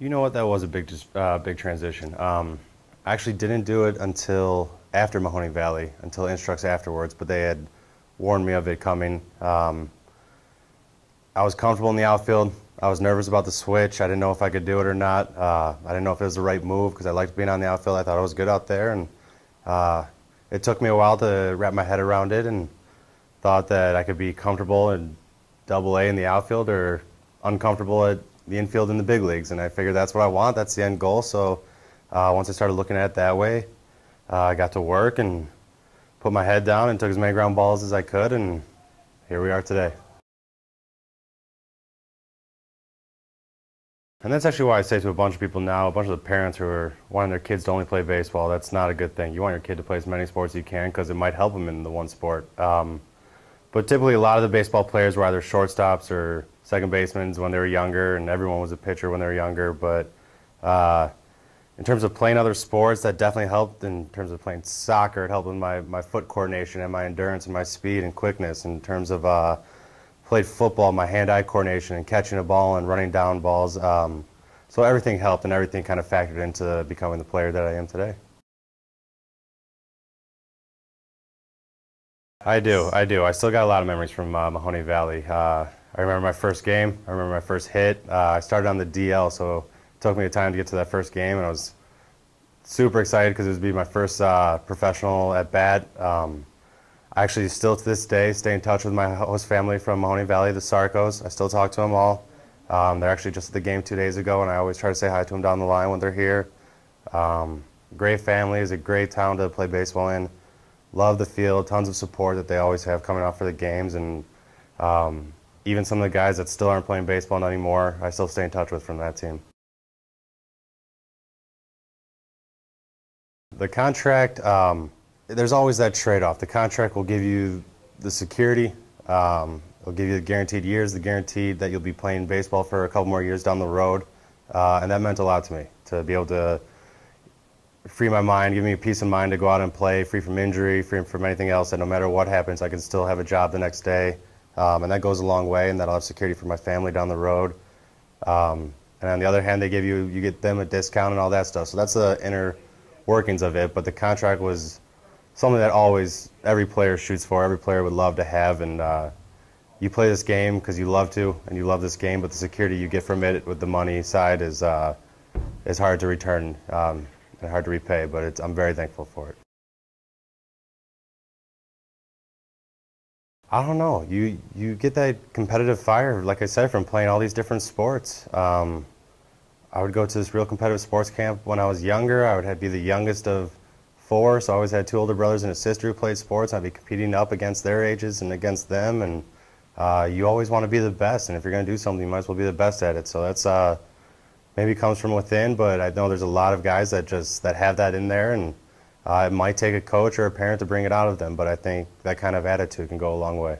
You know what? That was a big transition. I actually didn't do it until after Mahoney Valley, until instructs afterwards, but they had warned me of it coming. I was comfortable in the outfield. I was nervous about the switch. I didn't know if I could do it or not. I didn't know if it was the right move because I liked being on the outfield. I thought I was good out there, and uh, it took me a while to wrap my head around it, and thought that I could be comfortable in Double A in the outfield or uncomfortable at the infield in the big leagues. And I figured that's what I want. That's the end goal. So once I started looking at it that way, I got to work and put my head down and took as many ground balls as I could, and here we are today. And that's actually why I say to a bunch of people now, a bunch of the parents who are wanting their kids to only play baseball, that's not a good thing. You want your kid to play as many sports as you can because it might help them in the one sport. But typically a lot of the baseball players were either shortstops or second basemen when they were younger, and everyone was a pitcher when they were younger. But in terms of playing other sports, that definitely helped. In terms of playing soccer, it helped with my foot coordination and my endurance and my speed and quickness. In terms of played football, my hand-eye coordination and catching a ball and running down balls. So everything helped, and everything kind of factored into becoming the player that I am today. I do. I still got a lot of memories from Mahoney Valley. I remember my first game. I remember my first hit. I started on the DL, so it took me a time to get to that first game, and I was super excited because it would be my first professional at bat. I actually still to this day stay in touch with my host family from Mahoney Valley, the Sarcos. I still talk to them all. They're actually just at the game 2 days ago, and I always try to say hi to them down the line when they're here. Great family. It's a great town to play baseball in. Love the field. Tons of support that they always have coming out for the games, and even some of the guys that still aren't playing baseball anymore, I still stay in touch with from that team. The contract, there's always that trade-off. The contract will give you the security. It'll give you the guaranteed years, the guaranteed that you'll be playing baseball for a couple more years down the road. And that meant a lot to me, to be able to free my mind, give me a peace of mind to go out and play, free from injury, free from anything else, that no matter what happens, I can still have a job the next day. And that goes a long way, and that'll have security for my family down the road. And on the other hand, you get them a discount and all that stuff. So that's the inner workings of it. But the contract was something that always every player shoots for, every player would love to have. And you play this game because you love to, and you love this game, but the security you get from it with the money side is hard to return and hard to repay, but I'm very thankful for it. I don't know. You get that competitive fire, like I said, from playing all these different sports. I would go to this real competitive sports camp when I was younger. I would be the youngest of four, so I always had two older brothers and a sister who played sports. I'd be competing up against their ages and against them, and you always want to be the best, and if you're going to do something, you might as well be the best at it. So that's maybe comes from within, but I know there's a lot of guys that have that in there, and it might take a coach or a parent to bring it out of them, but I think that kind of attitude can go a long way.